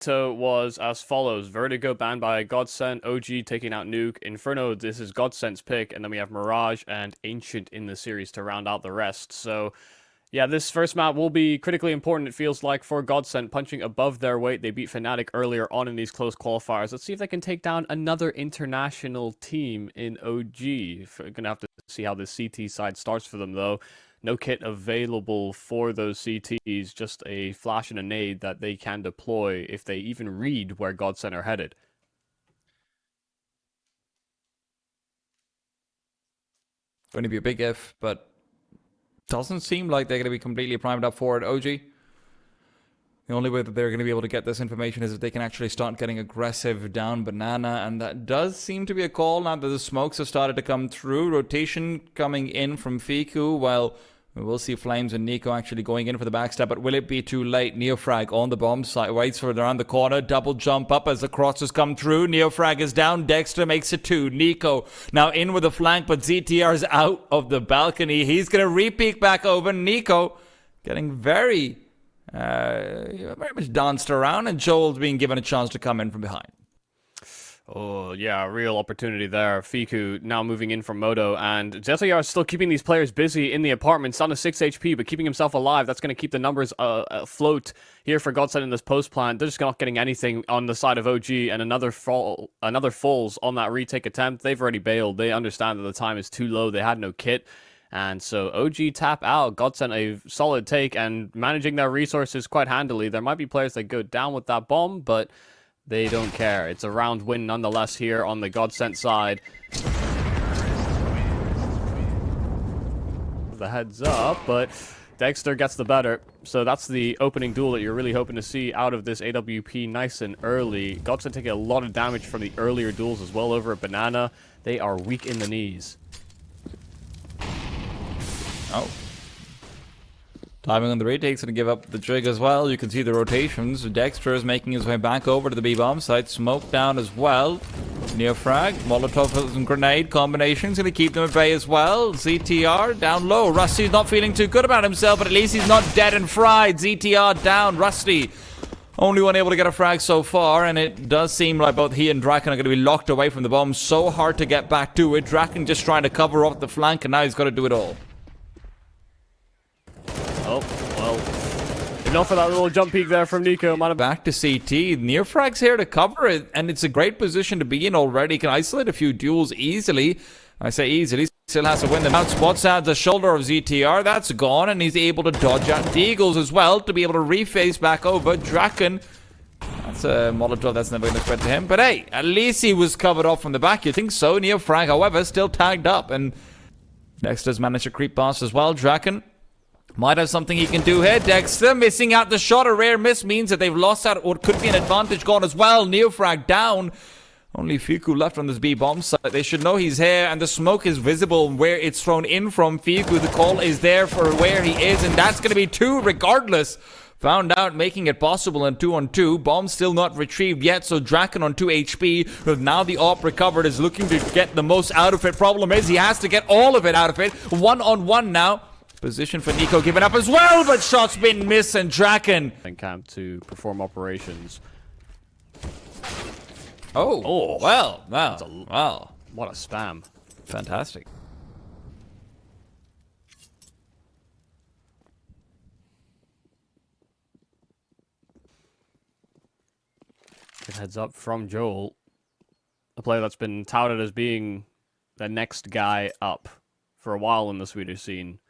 So was as follows: Vertigo banned by Godsent, OG taking out Nuke, Inferno, this is Godsent's pick, and then we have Mirage and Ancient in the series to round out the rest. So yeah, this first map will be critically important, it feels like, for Godsent, punching above their weight. They beat Fnatic earlier on in these close qualifiers. Let's see if they can take down another international team in OG. We're going to have to see how the CT side starts for them, though. No kit available for those CTs, just a flash and a nade that they can deploy if they even read where Godsent are headed. Going to be a big if, but doesn't seem like they're going to be completely primed up for it. OG, the only way that they're going to be able to get this information is if they can actually start getting aggressive down banana, and that does seem to be a call now that the smokes have started to come through. Rotation coming in from Fiku, while we will see Flames and niko actually going in for the backstab, but will it be too late? Neofrag on the bomb site, waits for it around the corner, double jump up as the crosses come through. Neofrag is down, Dexter makes it 2. niko now in with the flank, but ZTR is out of the balcony. He's going to re-peek back over. niko getting very much danced around, and Joel's being given a chance to come in from behind. Oh, yeah, real opportunity there. Fiku now moving in from Moto, and ZTR is still keeping these players busy in the apartments, down to 6 HP, but keeping himself alive. That's going to keep the numbers afloat here for Godsent in this post plant. They're just not getting anything on the side of OG, and another falls on that retake attempt. They've already bailed. They understand that the time is too low. They had no kit. And so OG tap out. Godsent a solid take, and managing their resources quite handily. There might be players that go down with that bomb, but they don't care. It's a round win nonetheless here on the Godsent side. The heads up, but Dexter gets the better. So that's the opening duel that you're really hoping to see out of this AWP nice and early. Godsent taking a lot of damage from the earlier duels as well over at Banana. They are weak in the knees. Oh. Timing on the retakes going to give up the trig as well. You can see the rotations. Dexter is making his way back over to the B-bomb site. Smoke down as well. Neofrag, Molotov and grenade combinations going to keep them at bay as well. ZTR down low. Rusty's not feeling too good about himself, but at least he's not dead and fried. ZTR down. Rusty, only one able to get a frag so far, and it does seem like both he and Draken are going to be locked away from the bomb. So hard to get back to it. Draken just trying to cover up the flank, and now he's got to do it all. Oh, well, enough for that little jump peek there from niko. Back to CT. Neofrag's here to cover it, and it's a great position to be in already. Can isolate a few duels easily. I say easily, still has to win them out. Spots out the shoulder of ZTR. That's gone, and he's able to dodge out Deagles as well to be able to reface back over. Draken, that's a Molotov that's never going to spread to him. But hey, at least he was covered off from the back. You think so? Neofrag, however, still tagged up, and Dexter's managed to creep past as well. Draken might have something he can do here. Dexter missing out the shot. A rare miss means that they've lost out, or it could be an advantage gone as well. Neofrag down. Only Fiku left on this B-bomb site. They should know he's here, and the smoke is visible where it's thrown in from. Fiku, the call is there for where he is, and that's going to be 2 regardless. Found out, making it possible in 2-on-2. Bomb still not retrieved yet, so Draken on 2 HP. With now the AWP recovered, is looking to get the most out of it. Problem is, he has to get all of it out of it. 1-on-1 now. Position for niko given up as well, but shots been missed, and Draken in camp to perform operations. Oh, well, wow. What a spam. Fantastic. Good heads up from Joel. A player that's been touted as being the next guy up for a while in the Swedish scene.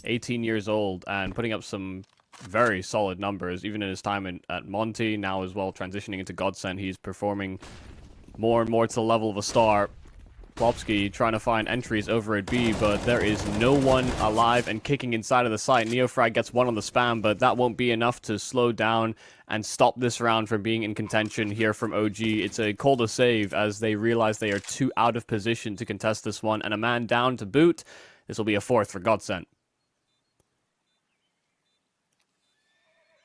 18 years old and putting up some very solid numbers, even in his time at Monty, now as well transitioning into Godsent. He's performing more and more to the level of a star. Plopsky trying to find entries over at B, but there is no one alive and kicking inside of the site. Neofrag gets one on the spam, but that won't be enough to slow down and stop this round from being in contention here from OG. It's a call to save as they realize they are too out of position to contest this one, and a man down to boot. This will be a 4th for Godsent.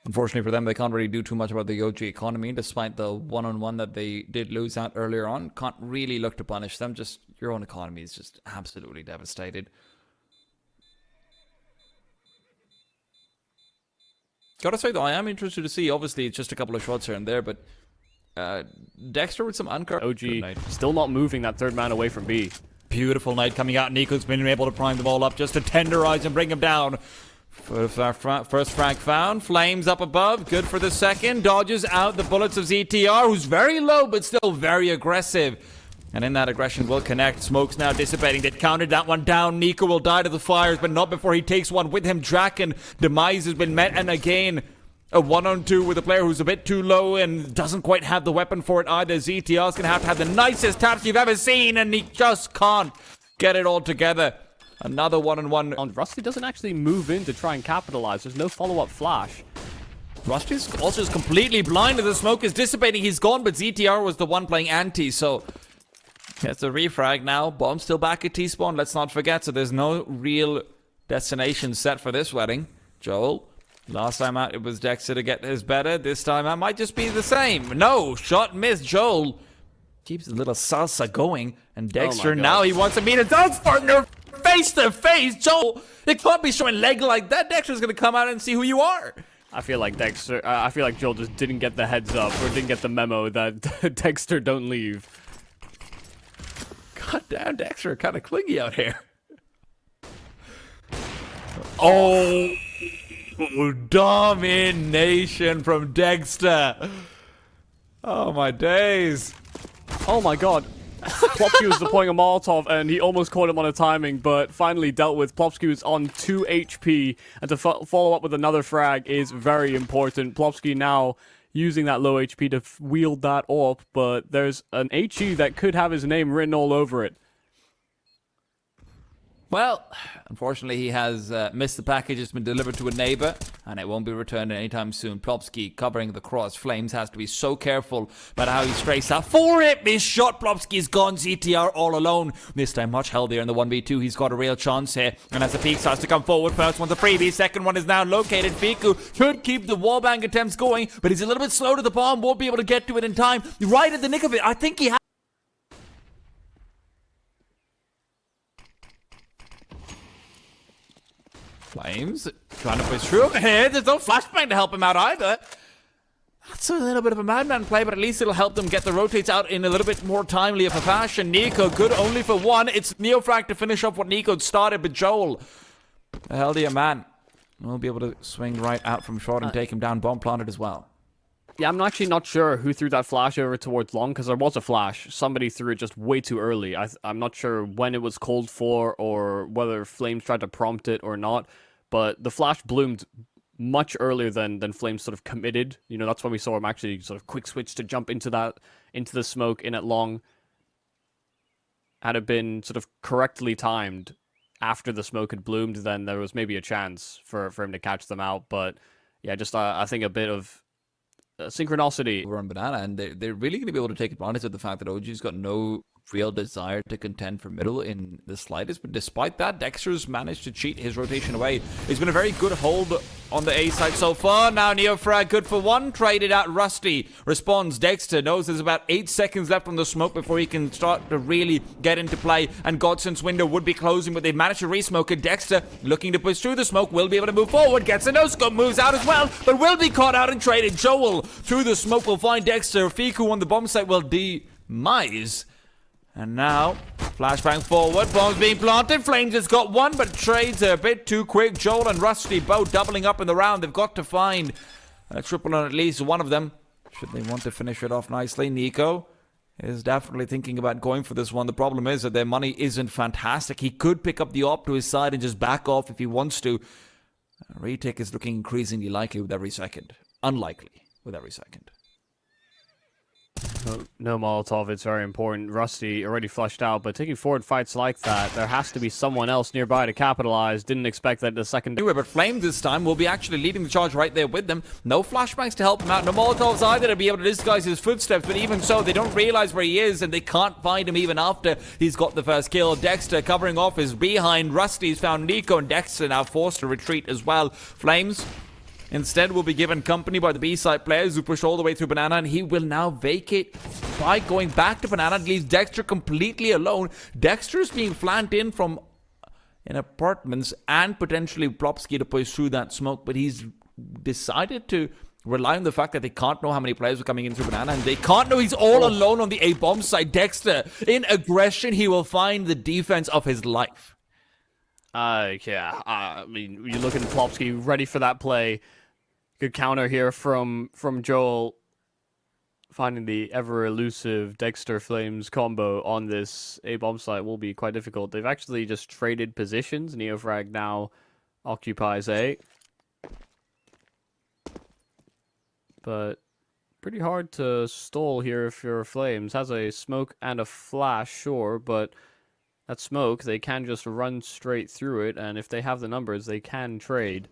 Unfortunately for them, they can't really do too much about the OG economy, despite the 1-on-1 that they did lose out earlier on. Can't really look to punish them. Just your own economy is just absolutely devastated. Gotta say though, I am interested to see. Obviously, it's just a couple of shots here and there, but Dexter with some uncovered. OG still not moving that third man away from B. Beautiful night coming out. Niko's been able to prime them all up just to tenderize and bring him down. First frag found. Flames up above. Good for the second. Dodges out the bullets of ZTR, who's very low but still very aggressive. And in that aggression will connect. Smoke's now dissipating. They counted that one down. Niko will die to the fires, but not before he takes one with him. Draken. Demise has been met. And again, a 1-on-2 with a player who's a bit too low and doesn't quite have the weapon for it either. ZTR's going to have the nicest taps you've ever seen, and he just can't get it all together. Another 1-on-1. And Rusty doesn't actually move in to try and capitalize. There's no follow-up flash. Rusty's also just completely blind as the smoke is dissipating. He's gone, but ZTR was the one playing anti, so it's a refrag now. Bomb still back at T-spawn, let's not forget, so there's no real destination set for this wedding. Joel, last time out it was Dexter to get his better. This time out might just be the same. No, shot missed. Joel keeps a little salsa going, and Dexter now he wants to meet his dance partner face to face. Joel, it can't be showing leg like that. Dexter's gonna come out and see who you are. I feel like Joel just didn't get the heads up or didn't get the memo that Dexter don't leave. God damn, Dexter, kind of clingy out here. Oh, domination from Dexter. Oh my days. Oh my god. Plopsky was deploying a Molotov and he almost caught him on a timing, but finally dealt with. Plopsky was on 2 HP, and to follow up with another frag is very important. Plopsky now using that low HP to wield that AWP, but there's an HE that could have his name written all over it. Well, unfortunately, he has missed the package. It's been delivered to a neighbor, and it won't be returned anytime soon. Plopsky covering the cross. Flames has to be so careful about how he strays out. 4-hit miss shot. Plopsky's gone. ZTR all alone. This time much healthier in the 1v2. He's got a real chance here. And as the peak starts to come forward, first one's a freebie. Second one is now located. Fiku should keep the wallbang attempts going, but he's a little bit slow to the bomb. Won't be able to get to it in time. Right at the nick of it. I think he has. Flames trying to push through here. There's no flashbang to help him out either. That's a little bit of a madman play, but at least it'll help them get the rotates out in a little bit more timely of a fashion. Niko good only for one. It's Neofrag to finish off what Niko started, but Joel, a healthier man, will be able to swing right out from short and take him down. Bomb planted as well. Yeah, I'm actually not sure who threw that flash over towards long, because there was a flash. Somebody threw it just way too early. I'm not sure when it was called for or whether Flames tried to prompt it or not, but the flash bloomed much earlier than Flames sort of committed. You know, that's when we saw him actually sort of quick switch to jump into the smoke in at long. Had it been sort of correctly timed after the smoke had bloomed, then there was maybe a chance for him to catch them out. But yeah, just I think a bit of synchronicity. Over on Banana, and they're really going to be able to take advantage of the fact that OG's got no real desire to contend for middle in the slightest, but despite that, Dexter's managed to cheat his rotation away. It's been a very good hold on the A side so far. Now Neofrag good for one, traded out. Rusty responds. Dexter knows there's about 8 seconds left on the smoke before he can start to really get into play, and Godsent's window would be closing, but they've managed to re-smoke it. Dexter looking to push through the smoke, will be able to move forward, gets a no-scope, moves out as well, but will be caught out and traded. Joel through the smoke will find Dexter. Fiku on the bomb site will demise. And now, flashbang forward, bombs being planted. Flames has got one, but trades are a bit too quick. Joel and Rusty both doubling up in the round. They've got to find a triple on at least one of them, should they want to finish it off nicely. Niko is definitely thinking about going for this one. The problem is that their money isn't fantastic. He could pick up the op to his side and just back off if he wants to. A retake is looking increasingly likely with every second. Unlikely with every second. No Molotov, it's very important. Rusty already flushed out, but taking forward fights like that, there has to be someone else nearby to capitalize. Didn't expect that the second. Anyway, but Flame this time will be actually leading the charge right there with them. No flashbangs to help him out. No Molotovs either to be able to disguise his footsteps, but even so, they don't realize where he is, and they can't find him even after he's got the first kill. Dexter covering off his behind. Rusty's found Niko, and Dexter now forced to retreat as well. Flames instead will be given company by the B-side players who push all the way through Banana, and he will now vacate by going back to Banana and leaves Dexter completely alone. Dexter's being flanked in from apartments and potentially Plopsky to push through that smoke, but he's decided to rely on the fact that they can't know how many players are coming in through banana, and they can't know he's all alone on the A bomb side. Dexter, in aggression, he will find the defense of his life. Yeah. I mean, you look at Plopsky ready for that play. Good counter here from Joel. Finding the ever elusive Dexter Flames combo on this A bomb site will be quite difficult. They've actually just traded positions. Neofrag now occupies A. But pretty hard to stall here if you're Flames. Has a smoke and a flash, sure, but that smoke, they can just run straight through it, and if they have the numbers, they can trade.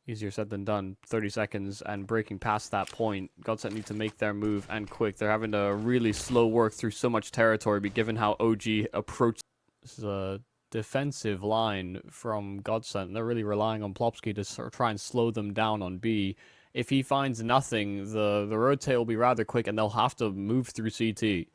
Easier said than done. 30 seconds and breaking past that point. Godsent need to make their move and quick. They're having to really slow work through so much territory, but given how OG approached. This is a defensive line from Godsent. They're really relying on Plopsky to sort of try and slow them down on B. If he finds nothing, the rotate will be rather quick, and they'll have to move through CT.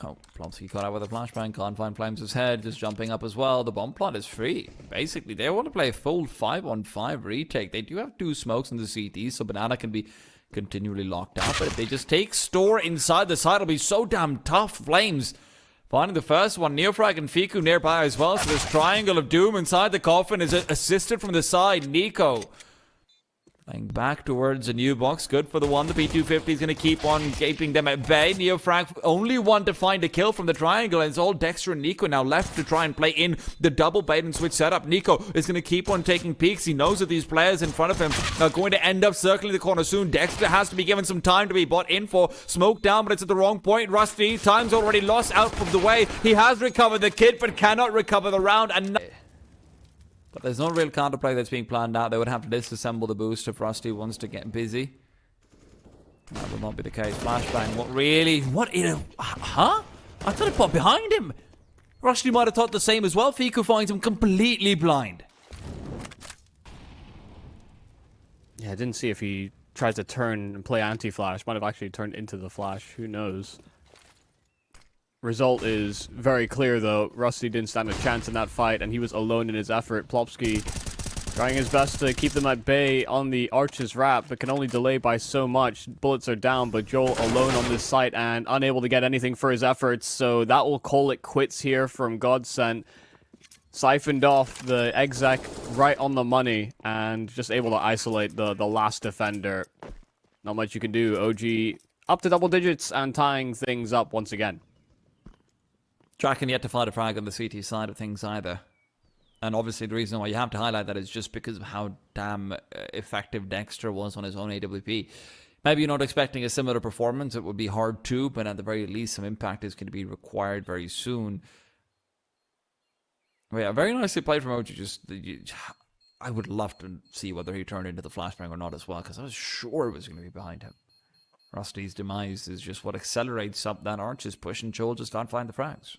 Oh, Plopsky caught out with a flashbang, can't find Flames' head, just jumping up as well. The bomb plot is free. Basically, they want to play a full 5-on-5 retake. They do have 2 smokes in the CT, so Banana can be continually locked out. But if they just take store inside the side, it'll be so damn tough. Flames finding the first one. Neofrag and Fiku nearby as well, so this triangle of doom inside the coffin is assisted from the side. Niko playing back towards a new box. Good for the one. The P250 is going to keep on keeping them at bay. Neofrag only one to find a kill from the triangle, and it's all Dexter and Niko now left to try and play in the double bait and switch setup. Niko is going to keep on taking peeks. He knows that these players in front of him are going to end up circling the corner soon. Dexter has to be given some time to be bought in for. Smoke down, but it's at the wrong point. Rusty, time's already lost out of the way. He has recovered the kit, but cannot recover the round. And but there's no real counterplay that's being planned out. They would have to disassemble the boost if Rusty wants to get busy. That will not be the case. Flashbang, what really? What in a... Huh? I thought it popped behind him. Rusty might have thought the same as well. Fiku finds him completely blind. Yeah, I didn't see if he tried to turn and play anti-flash. Might have actually turned into the flash. Who knows? Result is very clear, though. Rusty didn't stand a chance in that fight, and he was alone in his effort. Plopsky trying his best to keep them at bay on the Archer's wrap, but can only delay by so much. Bullets are down, but Joel alone on this site and unable to get anything for his efforts, so that will call it quits here from Godsent. Siphoned off the exec right on the money, and just able to isolate the last defender. Not much you can do. OG up to double digits and tying things up once again. Draken yet to find a frag on the CT side of things either. And obviously the reason why you have to highlight that is just because of how damn effective Dexter was on his own AWP. Maybe you're not expecting a similar performance. It would be hard to, but at the very least some impact is going to be required very soon. But yeah, very nicely played from OG. I would love to see whether he turned into the flashbang or not as well, because I was sure it was going to be behind him. Rusty's demise is just what accelerates up that Archer's push, and Joel just can't find the frags.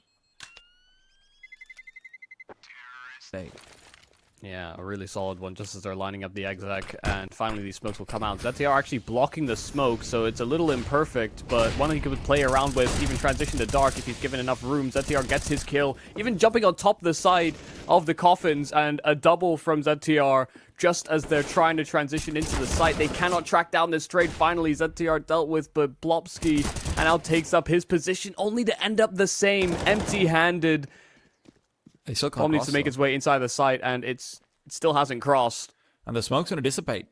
Yeah, a really solid one just as they're lining up the exec, and finally these smokes will come out. ZTR actually blocking the smoke, so it's a little imperfect, but one he could play around with, even transition to dark if he's given enough room. ZTR gets his kill, even jumping on top of the side of the coffins, and a double from ZTR just as they're trying to transition into the site. They cannot track down this trade. Finally, ZTR dealt with, but Plopsky and now takes up his position, only to end up the same, empty-handed. Bomb needs to make its way inside the site, and it still hasn't crossed. And the smoke's going to dissipate.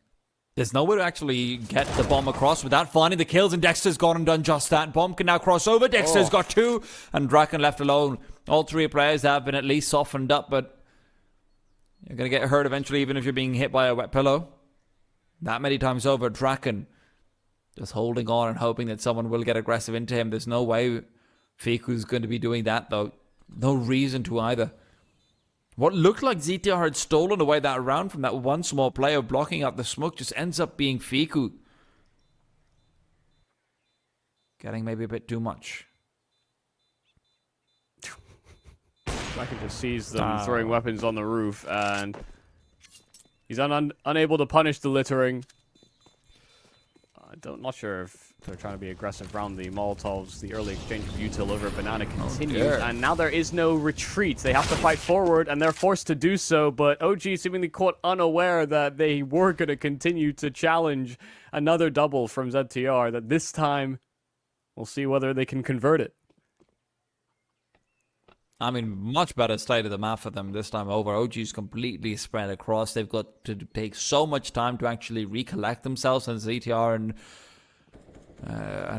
There's no way to actually get the bomb across without finding the kills, and Dexter's gone and done just that. Bomb can now cross over. Dexter's got 2, and Draken left alone. All 3 players have been at least softened up, but you're going to get hurt eventually, even if you're being hit by a wet pillow. That many times over, Draken just holding on and hoping that someone will get aggressive into him. There's no way Fiku's going to be doing that, though. No reason to either. What looked like ZTR had stolen away that round from that one small play of blocking out the smoke just ends up being Fiku. Getting maybe a bit too much. Draken just sees them throwing weapons on the roof, and he's unable to punish the littering. Not sure if They're trying to be aggressive around the Molotovs. The early exchange of util over banana continues, dear. and now there is no retreat. They have to fight forward, and they're forced to do so, but OG seemingly caught unaware that they were going to continue to challenge another double from ZTR, that this time we'll see whether they can convert it. I mean, much better state of the map for them this time over. OG's completely spread across. They've got to take so much time to actually recollect themselves, and ZTR and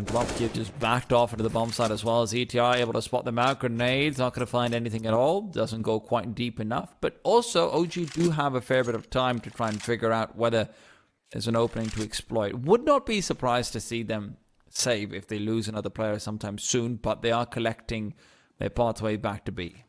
Dropkick just backed off into the bomb site as well. ZTR able to spot them out. Grenades, not going to find anything at all. Doesn't go quite deep enough. But also, OG do have a fair bit of time to try and figure out whether there's an opening to exploit. Would not be surprised to see them save if they lose another player sometime soon, but they are collecting their pathway back to B.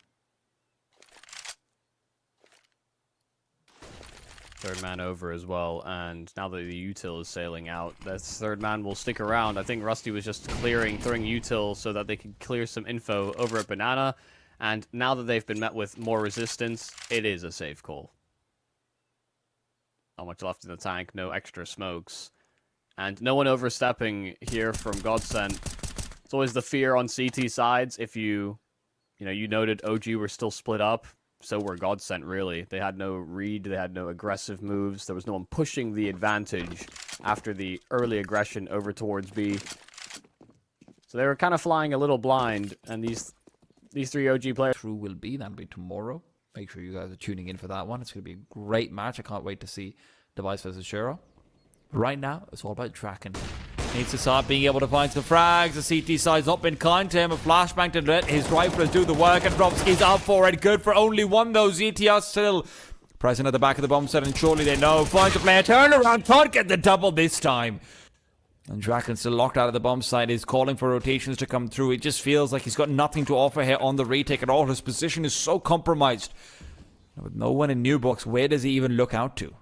Third man over as well, and now that the util is sailing out, that third man will stick around. I think Rusty was just throwing util so that they could clear some info over at banana, and now that they've been met with more resistance, it is a safe call. Not much left in the tank, no extra smokes, and no one overstepping here from Godsent. It's always the fear on CT sides. If you noted OG were still split up, so were Godsent, really. They had no read, they had no aggressive moves, there was no one pushing the advantage after the early aggression over towards B. So they were kind of flying a little blind, and these three OG players... True will be, that'll be tomorrow. Make sure you guys are tuning in for that one. It's going to be a great match. I can't wait to see Device versus Shiro. Right now, it's all about Draken. Needs to start being able to find some frags. The CT side's not been kind to him. A flashbang to let his riflers do the work, and Dropski's up for it. Good for only one, though. ZTR still present at the back of the bomb set, and surely they know. Finds a player, turn around, can't get the double this time. And Draken still locked out of the bomb site. He's calling for rotations to come through. It just feels like he's got nothing to offer here on the retake at all. His position is so compromised. With no one in new box, where does he even look out to?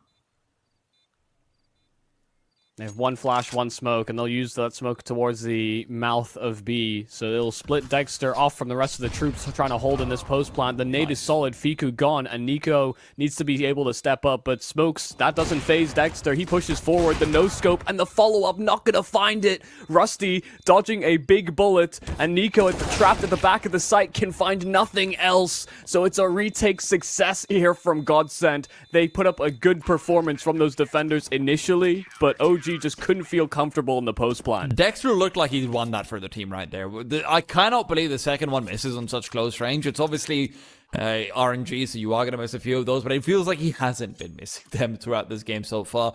They have one flash, one smoke, and they'll use that smoke towards the mouth of B. So it'll split Dexter off from the rest of the troops trying to hold in this post plant. The nade is solid, Fiku gone, and niko needs to be able to step up, but smokes, that doesn't phase Dexter. He pushes forward, the no-scope, and the follow-up, not gonna find it. Rusty dodging a big bullet, and niko trapped at the back of the site can find nothing else. So it's a retake success here from Godsent. They put up a good performance from those defenders initially, but OG just couldn't feel comfortable in the post plant. Dexter looked like he won that for the team right there. I cannot believe the second one misses on such close range. It's obviously RNG, so you are going to miss a few of those, but it feels like he hasn't been missing them throughout this game so far.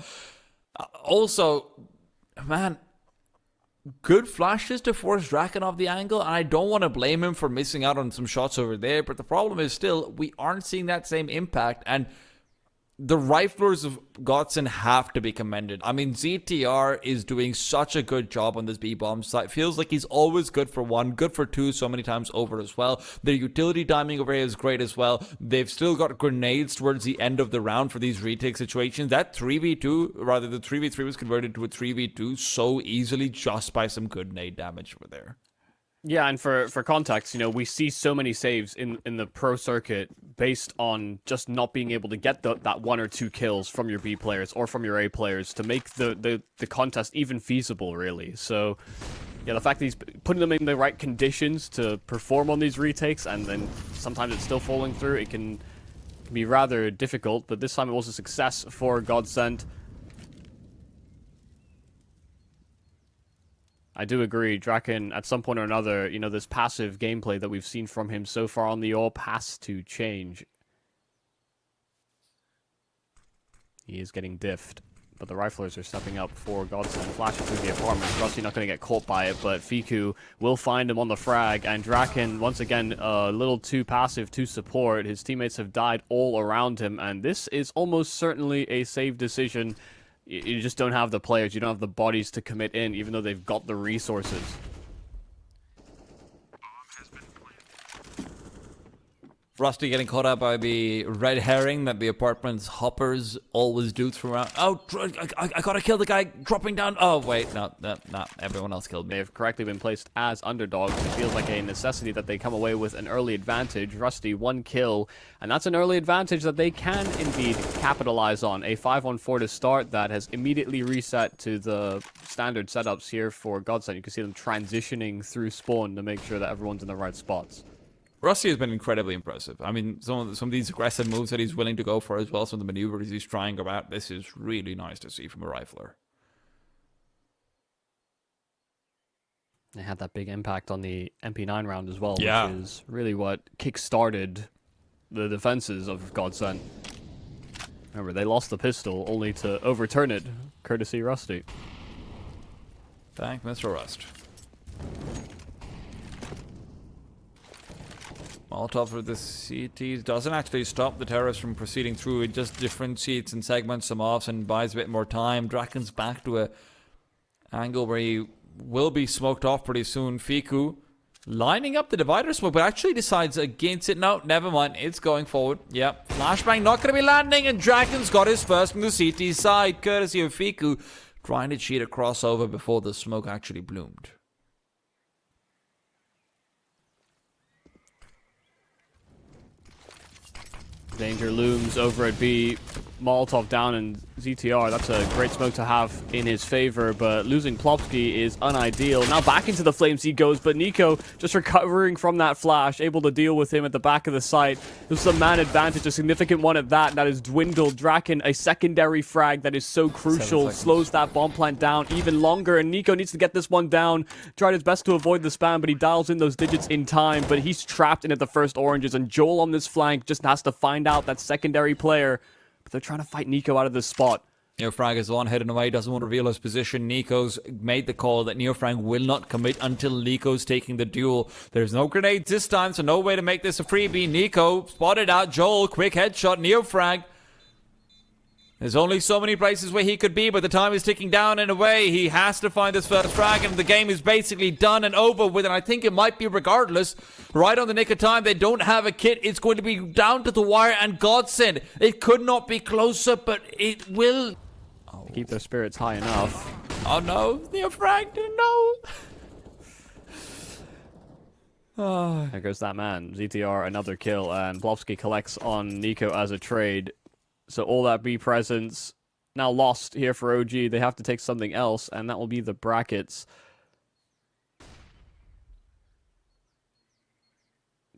Also, man, good flashes to force Draken off the angle, and I don't want to blame him for missing out on some shots over there, but the problem is still, we aren't seeing that same impact, and the riflers of Godsent have to be commended. I mean, ZTR is doing such a good job on this B-bomb site. Feels like he's always good for one, good for two so many times over as well. Their utility timing over here is great as well. They've still got grenades towards the end of the round for these retake situations. That 3v2, rather the 3v3 was converted to a 3v2 so easily just by some good nade damage over there. Yeah, and for context, we see so many saves in the pro circuit based on just not being able to get that one or two kills from your B players or from your A players to make the contest even feasible, really. So, yeah, the fact that he's putting them in the right conditions to perform on these retakes, and then sometimes it's still falling through, it can be rather difficult, but this time it was a success for Godsent. I do agree, Draken, at some point or another, this passive gameplay that we've seen from him so far on the AWP has to change. He is getting diffed, but the riflers are stepping up for Godsent, flashing through the apartment. Rusty not going to get caught by it, but Fiku will find him on the frag, and Draken, once again, a little too passive to support. His teammates have died all around him, and this is almost certainly a save decision. You just don't have the players, you don't have the bodies to commit in, even though they've got the resources. Rusty getting caught up by the red herring that the apartment's hoppers always do throughout. Oh, I gotta kill the guy dropping down. Oh, wait, no, everyone else killed me. They've correctly been placed as underdogs. It feels like a necessity that they come away with an early advantage. Rusty, 1 kill, and that's an early advantage that they can indeed capitalize on. A 5-on-4 to start that has immediately reset to the standard setups here for Godsent. You can see them transitioning through spawn to make sure that everyone's in the right spots. Rusty has been incredibly impressive. I mean, some of these aggressive moves that he's willing to go for as well, some of the maneuvers he's trying about, this is really nice to see from a rifler. They had that big impact on the MP9 round as well, Yeah. which is really what kick-started the defenses of Godsent. Remember, they lost the pistol only to overturn it, courtesy Rusty. Thank Mr. Rust. Molotov for the CTs doesn't actually stop the terrorists from proceeding through. It just differentiates and segments them off and buys a bit more time. Draken's back to a angle where he will be smoked off pretty soon. Fiku lining up the divider smoke, but actually decides against it. No, never mind. It's going forward. Yep. Flashbang not going to be landing, and Draken's got his first from the CT side, courtesy of Fiku, trying to cheat a crossover before the smoke actually bloomed. Danger looms over at B. Molotov down and ZTR. That's a great smoke to have in his favor, but losing Plopsky is unideal. Now back into the flames he goes, but niko just recovering from that flash, able to deal with him at the back of the site. This is a man advantage, a significant one at that. That is dwindled. Draken, a secondary frag that is so crucial, slows that bomb plant down even longer, and niko needs to get this one down. Tried his best to avoid the spam, but he dials in those digits in time, but he's trapped in at the first oranges, and Joel on this flank just has to find out that secondary player. But they're trying to fight niko out of this spot. Neofrag is on hidden away, doesn't want to reveal his position. niko's made the call that Neofrag will not commit until niko's taking the duel. There's no grenades this time, so no way to make this a freebie. niko spotted out Joel, quick headshot. Neofrag, there's only so many places where he could be, but the time is ticking down in a way. He has to find this first frag, and the game is basically done and over with, and I think it might be regardless. Right on the nick of time, they don't have a kit. It's going to be down to the wire, and Godsent, it could not be closer, but it will. Keep their spirits high enough. Oh no, Neofrag, no. Oh. There goes that man. ZTR, another kill, and Plopsky collects on niko as a trade. So all that B presence now lost here for OG. They have to take something else, and that will be the brackets. I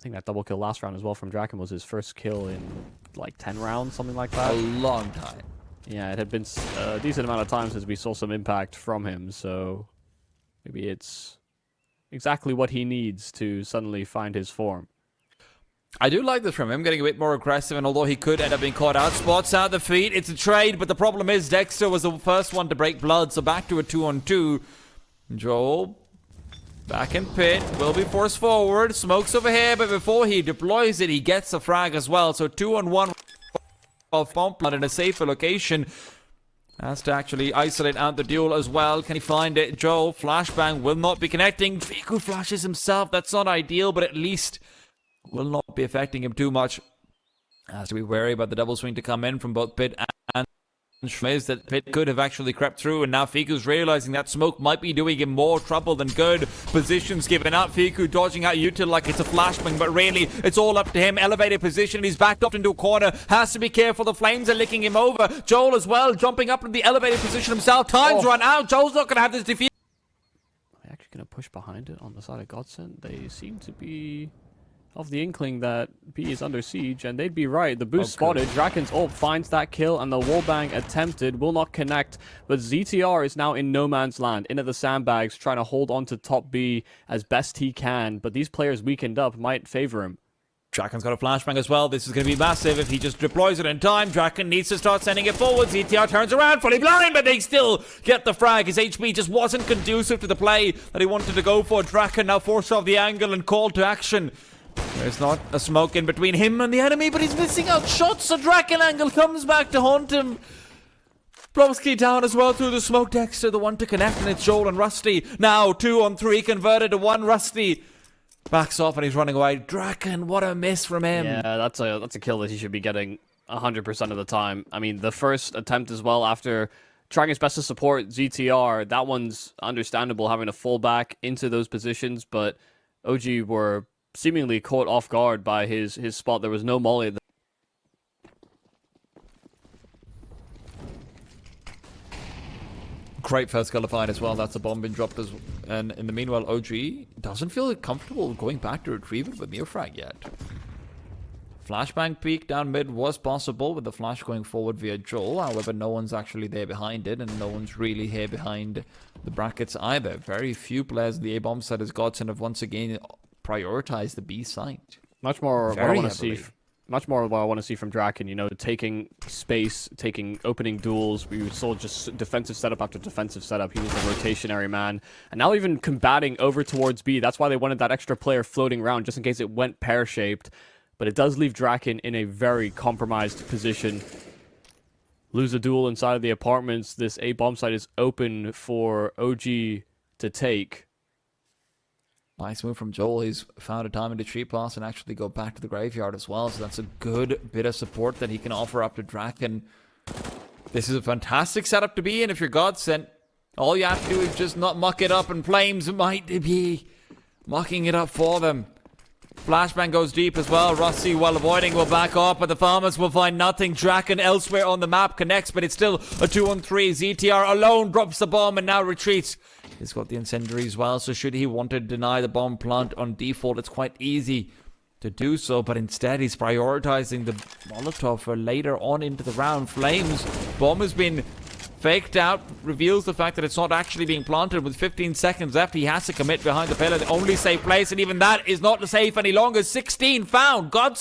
think that double kill last round as well from Draken was his first kill in like 10 rounds, something like that. A long time. Yeah, it had been a decent amount of time since we saw some impact from him, so maybe it's exactly what he needs to suddenly find his form. I do like this from him, getting a bit more aggressive, and although he could end up being caught out, spots out the feet. It's a trade, but the problem is Dexter was the first one to break blood, so back to a 2-on-2. Joel, back in pit, will be forced forward. Smokes over here, but before he deploys it, he gets a frag as well. So 2-on-1 of bomb blood in a safer location. Has to actually isolate out the duel as well. Can he find it? Joel, flashbang will not be connecting. Fiku flashes himself. That's not ideal, but at least will not be affecting him too much. Has to be wary about the double swing to come in from both Pit and Schmiz. That Pit could have actually crept through, and now Fiku's realizing that smoke might be doing him more trouble than good. Positions given up. Fiku dodging out util like it's a flashbang, but really it's all up to him. Elevated position. He's backed up into a corner. Has to be careful. The flames are licking him over. Joel as well, jumping up into the elevated position himself. Time's run out. Joel's not going to have this defeat. Are they actually going to push behind it on the side of Godsent? They seem to be of the inkling that B is under siege, and they'd be right. The boost spotted. Draken's ult finds that kill, and the wallbang attempted will not connect. But ZTR is now in no man's land, into the sandbags, trying to hold on to top B as best he can. But these players weakened up might favor him. Draken's got a flashbang as well. This is going to be massive if he just deploys it in time. Draken needs to start sending it forward. ZTR turns around, fully blind, but they still get the frag. His HP just wasn't conducive to the play that he wanted to go for. Draken now forced off the angle and called to action. There's not a smoke in between him and the enemy, but he's missing out shots. So Draken angle comes back to haunt him. Plopsky down as well through the smoke. Dexter the one to connect, and it's Joel and Rusty. Now 2-on-3 converted to 1. Rusty Backs off and he's running away. Draken, what a miss from him. Yeah, that's a kill that he should be getting 100% of the time. I mean, the first attempt as well, after trying his best to support ZTR, that one's understandable, having to fall back into those positions, but OG were seemingly caught off guard by his spot. There was no molly. Great first qualified as well. That's a bomb being dropped as and in the meanwhile, OG doesn't feel comfortable going back to retrieve it with near frag yet. Flashbang peek down mid was possible with the flash going forward via Joel. However, no one's actually there behind it, and no one's really here behind the brackets either. Very few players in the A-bomb side as Godsent have once again prioritized the B site. Much more what I want to see. Much more of what I want to see from Draken, you know, taking space, taking opening duels. We saw just defensive setup after defensive setup. He was a rotationary man. And now even combating over towards B. That's why they wanted that extra player floating around, just in case it went pear-shaped. But it does leave Draken in a very compromised position. Lose a duel inside of the apartments. This A-bomb site is open for OG to take. Nice move from Joel. He's found a time in the tree pass and actually go back to the graveyard as well. So that's a good bit of support that he can offer up to Draken. This is a fantastic setup to be in if you're Godsent. All you have to do is just not muck it up, and Flames might be mucking it up for them. Flashbang goes deep as well. Rusty, while avoiding, will back off, but the farmers will find nothing. Draken elsewhere on the map connects, but it's still a 2-on-3. ZTR alone drops the bomb and now retreats. He's got the incendiary as well, so should he want to deny the bomb plant on default, it's quite easy to do so, but instead he's prioritizing the Molotov for later on into the round. Flames, bomb has been faked out, reveals the fact that it's not actually being planted. With 15 seconds left, he has to commit behind the pillar, the only safe place, and even that is not safe any longer. 16 found. Godsent